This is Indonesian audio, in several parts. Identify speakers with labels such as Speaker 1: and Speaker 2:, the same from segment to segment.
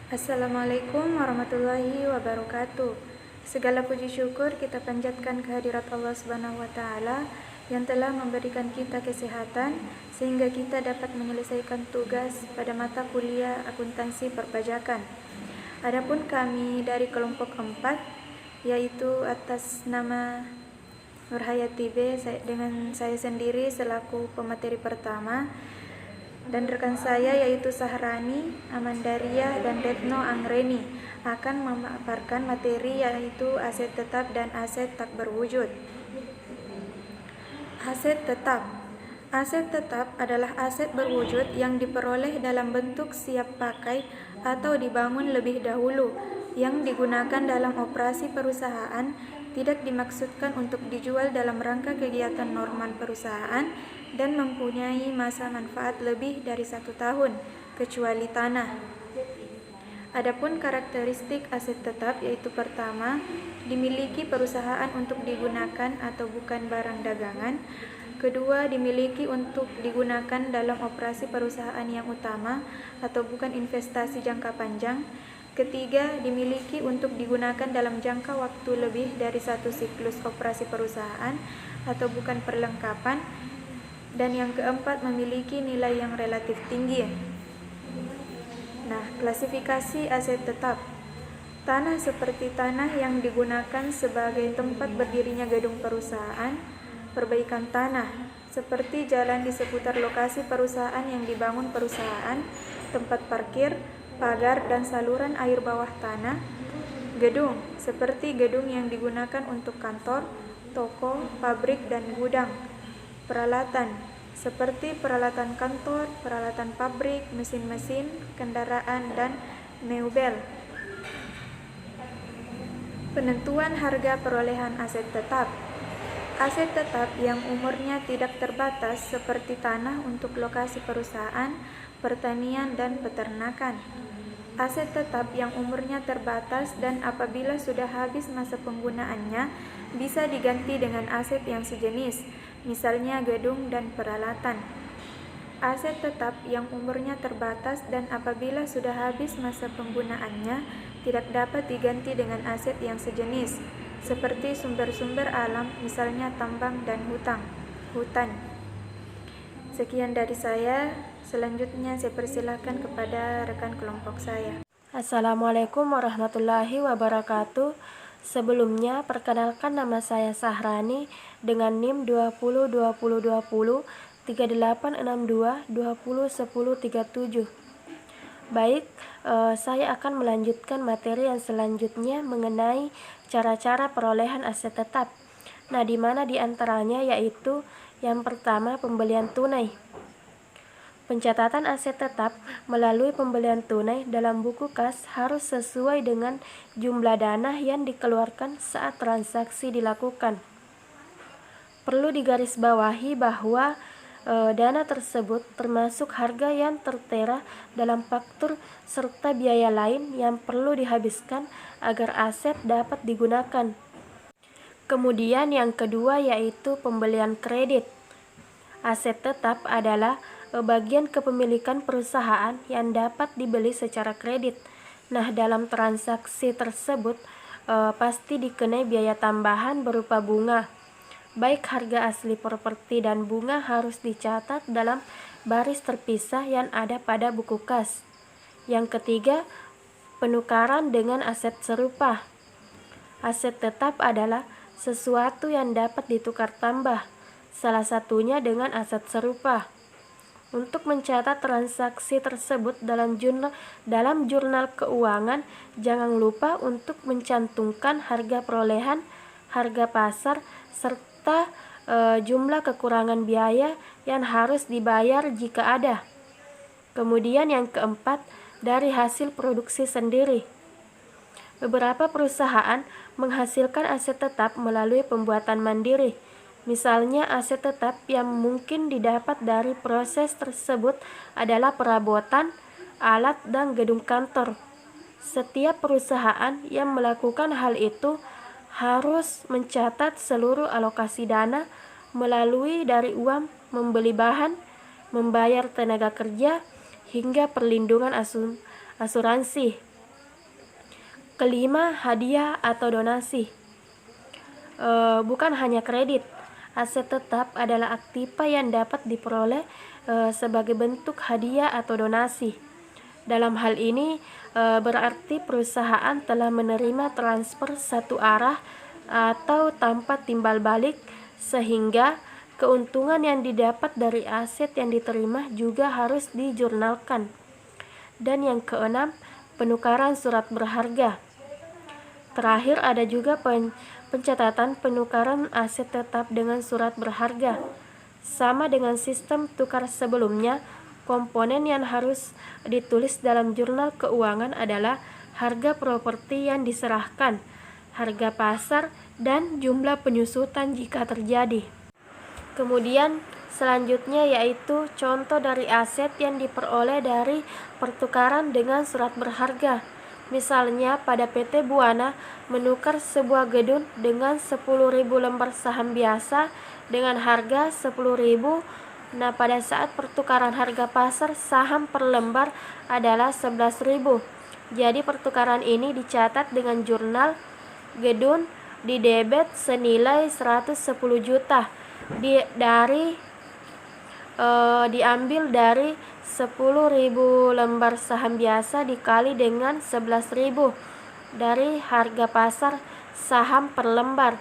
Speaker 1: Assalamualaikum warahmatullahi wabarakatuh. Segala puji syukur kita panjatkan kehadirat Allah Subhanahu wa taala yang telah memberikan kita kesehatan sehingga kita dapat menyelesaikan tugas pada mata kuliah akuntansi perpajakan. Adapun kami dari kelompok 4 yaitu atas nama Nurhayati B dengan saya sendiri selaku pemateri pertama dan rekan saya yaitu Sahrani, Amandaria, dan Retno Angreni akan memaparkan materi yaitu aset tetap dan aset tak berwujud. Aset tetap. Aset tetap adalah aset berwujud yang diperoleh dalam bentuk siap pakai atau dibangun lebih dahulu, yang digunakan dalam operasi perusahaan, tidak dimaksudkan untuk dijual dalam rangka kegiatan normal perusahaan, dan mempunyai masa manfaat lebih dari 1 tahun, kecuali tanah. Adapun karakteristik aset tetap yaitu pertama, dimiliki perusahaan untuk digunakan atau bukan barang dagangan. Kedua, dimiliki untuk digunakan dalam operasi perusahaan yang utama atau bukan investasi jangka panjang. Ketiga, dimiliki untuk digunakan dalam jangka waktu lebih dari 1 siklus operasi perusahaan atau bukan perlengkapan. Dan yang keempat, memiliki nilai yang relatif tinggi. Nah, klasifikasi aset tetap. Tanah seperti tanah yang digunakan sebagai tempat berdirinya gedung perusahaan. Perbaikan tanah seperti jalan di seputar lokasi perusahaan yang dibangun perusahaan, tempat parkir, pagar, dan saluran air bawah tanah. Gedung seperti gedung yang digunakan untuk kantor, toko, pabrik, dan gudang. Peralatan seperti peralatan kantor, peralatan pabrik, mesin-mesin, kendaraan, dan meubel. Penentuan harga perolehan aset tetap. Aset tetap yang umurnya tidak terbatas seperti tanah untuk lokasi perusahaan, pertanian, dan peternakan. Aset tetap yang umurnya terbatas dan apabila sudah habis masa penggunaannya bisa diganti dengan aset yang sejenis, misalnya gedung dan peralatan. Aset tetap yang umurnya terbatas dan apabila sudah habis masa penggunaannya tidak dapat diganti dengan aset yang sejenis, seperti sumber-sumber alam, misalnya tambang dan hutan. Sekian dari saya. Selanjutnya saya persilahkan kepada rekan kelompok saya.
Speaker 2: Assalamualaikum warahmatullahi wabarakatuh. Sebelumnya, perkenalkan nama saya Sahrani dengan NIM 202020 3862 201037. Baik, saya akan melanjutkan materi yang selanjutnya mengenai cara-cara perolehan aset tetap. Nah, di mana di antaranya yaitu yang pertama, pembelian tunai. Pencatatan aset tetap melalui pembelian tunai dalam buku kas harus sesuai dengan jumlah dana yang dikeluarkan saat transaksi dilakukan. Perlu digarisbawahi bahwa dana tersebut termasuk harga yang tertera dalam faktur serta biaya lain yang perlu dihabiskan agar aset dapat digunakan. Kemudian yang kedua yaitu pembelian kredit. Aset tetap adalah bagian kepemilikan perusahaan yang dapat dibeli secara kredit. Nah, dalam transaksi tersebut pasti dikenai biaya tambahan berupa bunga. Baik harga asli properti dan bunga harus dicatat dalam baris terpisah yang ada pada buku kas. Yang ketiga, penukaran dengan aset serupa. Aset tetap adalah sesuatu yang dapat ditukar tambah, salah satunya dengan aset serupa. Untuk mencatat transaksi tersebut dalam jurnal keuangan, jangan lupa untuk mencantumkan harga perolehan, harga pasar, serta jumlah kekurangan biaya yang harus dibayar jika ada. Kemudian yang keempat, dari hasil produksi sendiri. Beberapa perusahaan menghasilkan aset tetap melalui pembuatan mandiri. Misalnya, aset tetap yang mungkin didapat dari proses tersebut adalah perabotan, alat, dan gedung kantor. Setiap perusahaan yang melakukan hal itu harus mencatat seluruh alokasi dana melalui dari uang membeli bahan, membayar tenaga kerja, hingga perlindungan asuransi. Kelima, hadiah atau donasi. Bukan hanya kredit. Aset tetap adalah aktiva yang dapat diperoleh sebagai bentuk hadiah atau donasi. Dalam hal ini berarti perusahaan telah menerima transfer satu arah atau tanpa timbal balik, sehingga keuntungan yang didapat dari aset yang diterima juga harus dijurnalkan. Dan yang keenam, penukaran surat berharga. Terakhir ada juga pencatatan penukaran aset tetap dengan surat berharga. Sama dengan sistem tukar sebelumnya, komponen yang harus ditulis dalam jurnal keuangan adalah harga properti yang diserahkan, harga pasar, dan jumlah penyusutan jika terjadi. Kemudian selanjutnya yaitu contoh dari aset yang diperoleh dari pertukaran dengan surat berharga. Misalnya pada PT Buana menukar sebuah gedung dengan 10.000 lembar saham biasa dengan harga 10.000. Nah, pada saat pertukaran harga pasar saham per lembar adalah 11.000. Jadi pertukaran ini dicatat dengan jurnal gedung di debit senilai 110 juta. Diambil dari 10.000 lembar saham biasa dikali dengan 11.000 dari harga pasar saham per lembar.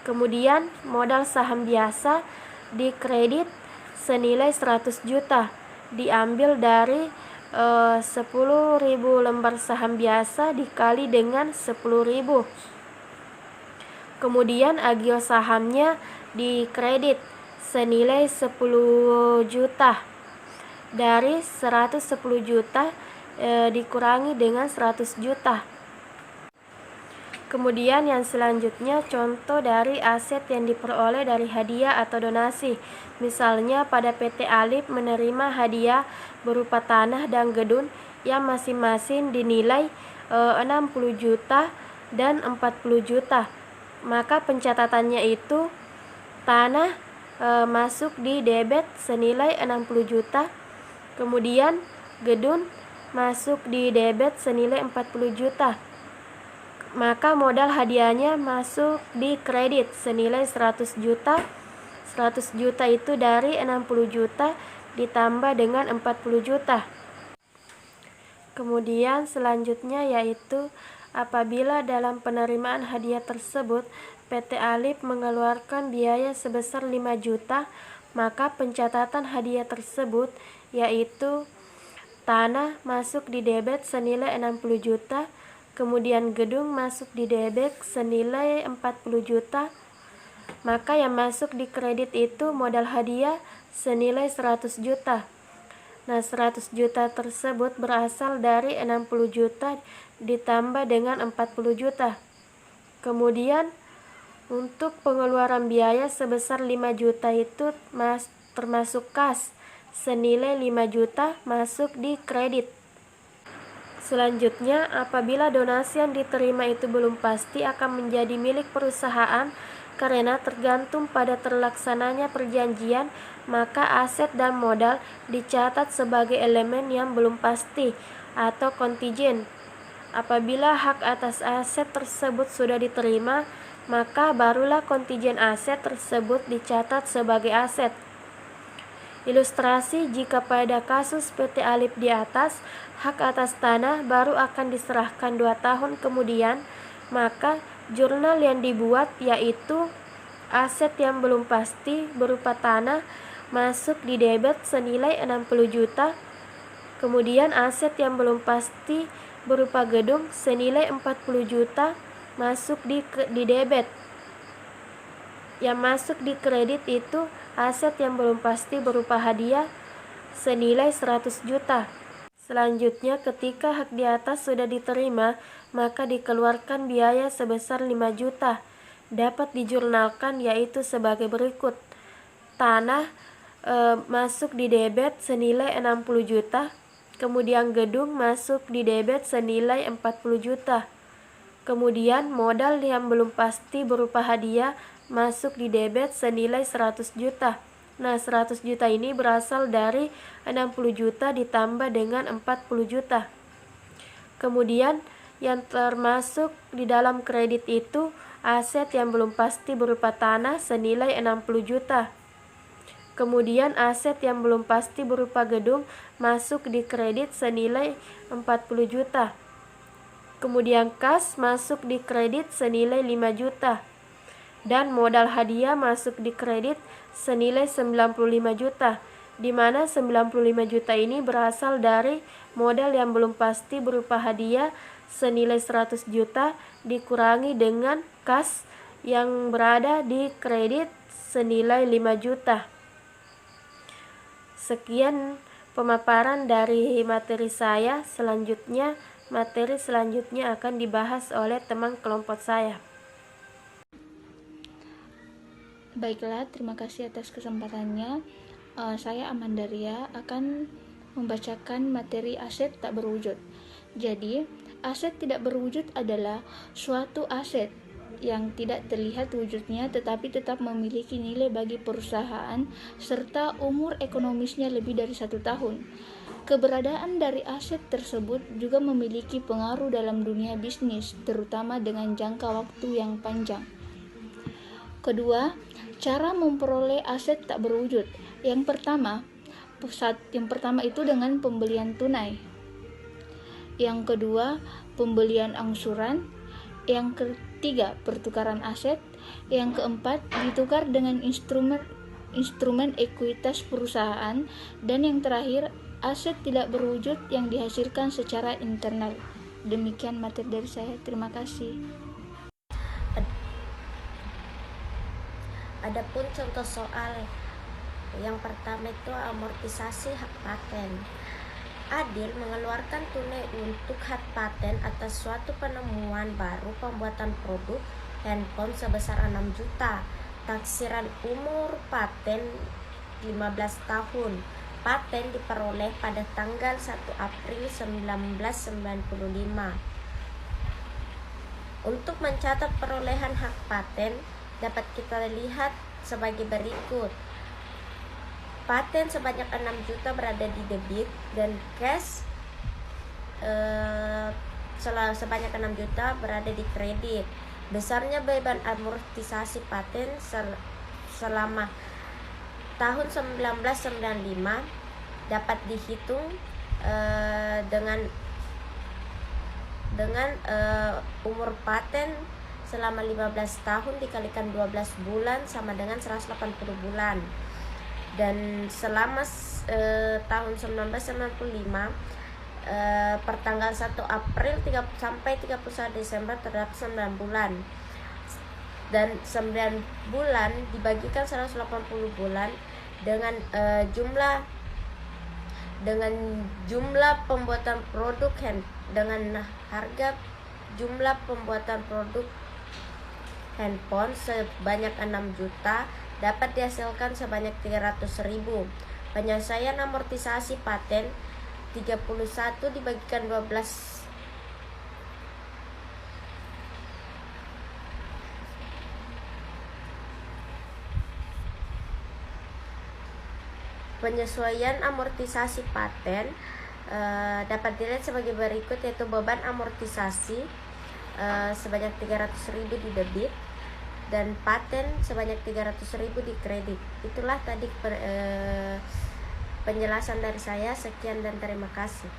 Speaker 2: Kemudian modal saham biasa dikredit senilai 100 juta diambil dari 10.000 lembar saham biasa dikali dengan 10.000. Kemudian agio sahamnya dikredit senilai 10 juta dari 110 juta dikurangi dengan 100 juta. Kemudian yang selanjutnya contoh dari aset yang diperoleh dari hadiah atau donasi. Misalnya pada PT Alip menerima hadiah berupa tanah dan gedung yang masing-masing dinilai 60 juta dan 40 juta. Maka pencatatannya itu tanah masuk di debit senilai 60 juta. Kemudian gedung masuk di debit senilai 40 juta. Maka modal hadiahnya masuk di kredit senilai 100 juta. 100 juta itu dari 60 juta ditambah dengan 40 juta. Kemudian selanjutnya yaitu apabila dalam penerimaan hadiah tersebut PT Alip mengeluarkan biaya sebesar 5 juta, maka pencatatan hadiah tersebut yaitu tanah masuk di debit senilai 60 juta, kemudian gedung masuk di debit senilai 40 juta, maka yang masuk di kredit itu modal hadiah senilai 100 juta. Nah, 100 juta tersebut berasal dari 60 juta ditambah dengan 40 juta. Kemudian untuk pengeluaran biaya sebesar 5 juta itu termasuk kas senilai 5 juta masuk di kredit. Selanjutnya, apabila donasi yang diterima itu belum pasti akan menjadi milik perusahaan karena tergantung pada terlaksananya perjanjian, maka aset dan modal dicatat sebagai elemen yang belum pasti atau kontingent. Apabila hak atas aset tersebut sudah diterima, maka barulah kontingent aset tersebut dicatat sebagai aset. Ilustrasi, jika pada kasus PT Alip di atas, hak atas tanah baru akan diserahkan 2 tahun kemudian, maka jurnal yang dibuat yaitu aset yang belum pasti berupa tanah masuk di debit senilai 60 juta, kemudian aset yang belum pasti berupa gedung senilai 40 juta masuk di debit. Yang masuk di kredit itu aset yang belum pasti berupa hadiah senilai 100 juta. Selanjutnya, ketika hak di atas sudah diterima, maka dikeluarkan biaya sebesar 5 juta. Dapat dijurnalkan yaitu sebagai berikut. Tanah masuk di debit senilai 60 juta, kemudian gedung masuk di debit senilai 40 juta. Kemudian modal yang belum pasti berupa hadiah masuk di debit senilai 100 juta. Nah, 100 juta ini berasal dari 60 juta ditambah dengan 40 juta. Kemudian Yang termasuk di dalam kredit itu aset yang belum pasti berupa tanah senilai 60 juta. Kemudian aset yang belum pasti berupa gedung masuk di kredit senilai 40 juta. Kemudian kas masuk di kredit senilai 5 juta. Dan modal hadiah masuk di kredit senilai 95 juta, di mana 95 juta ini berasal dari modal yang belum pasti berupa hadiah senilai 100 juta dikurangi dengan kas yang berada di kredit senilai 5 juta. Sekian pemaparan dari materi saya. Materi selanjutnya akan dibahas oleh teman kelompok saya.
Speaker 3: Baiklah, terima kasih atas kesempatannya. Saya Amandaria akan membacakan materi aset tak berwujud. Jadi, aset tidak berwujud adalah suatu aset yang tidak terlihat wujudnya tetapi tetap memiliki nilai bagi perusahaan serta umur ekonomisnya lebih dari 1 tahun. Keberadaan dari aset tersebut juga memiliki pengaruh dalam dunia bisnis, terutama dengan jangka waktu yang panjang. Kedua, cara memperoleh aset tak berwujud. Yang pertama itu dengan pembelian tunai. Yang kedua, pembelian angsuran. Yang ketiga, pertukaran aset. Yang keempat, ditukar dengan instrumen ekuitas perusahaan. Dan yang terakhir, aset tidak berwujud yang dihasilkan secara internal. Demikian materi dari saya. Terima kasih.
Speaker 4: Adapun contoh soal yang pertama itu amortisasi hak paten. Adil mengeluarkan tunai untuk hak paten atas suatu penemuan baru pembuatan produk handphone sebesar 6 juta. Taksiran umur paten 15 tahun. Paten diperoleh pada tanggal 1 April 1995. Untuk mencatat perolehan hak paten dapat kita lihat sebagai berikut. Paten sebanyak 6 juta berada di debit dan cash sebanyak 6 juta berada di kredit. Besarnya beban amortisasi paten selama tahun 1995 dapat dihitung dengan umur paten selama 15 tahun dikalikan 12 bulan sama dengan 180 bulan. Dan selama tahun 1995 pertanggal 1 April sampai 31 Desember terdapat 9 bulan. Dan 9 bulan dibagikan 180 bulan dengan jumlah pembuatan produk dengan harga jumlah pembuatan produk handphone sebanyak 6 juta dapat dihasilkan sebanyak 300.000. Penyelesaian amortisasi paten 31 dibagikan 12 penyesuaian amortisasi paten dapat dilihat sebagai berikut, yaitu beban amortisasi sebanyak 300.000 di debit dan paten sebanyak 300.000 di kredit. Itulah tadi penjelasan dari saya. Sekian dan terima kasih.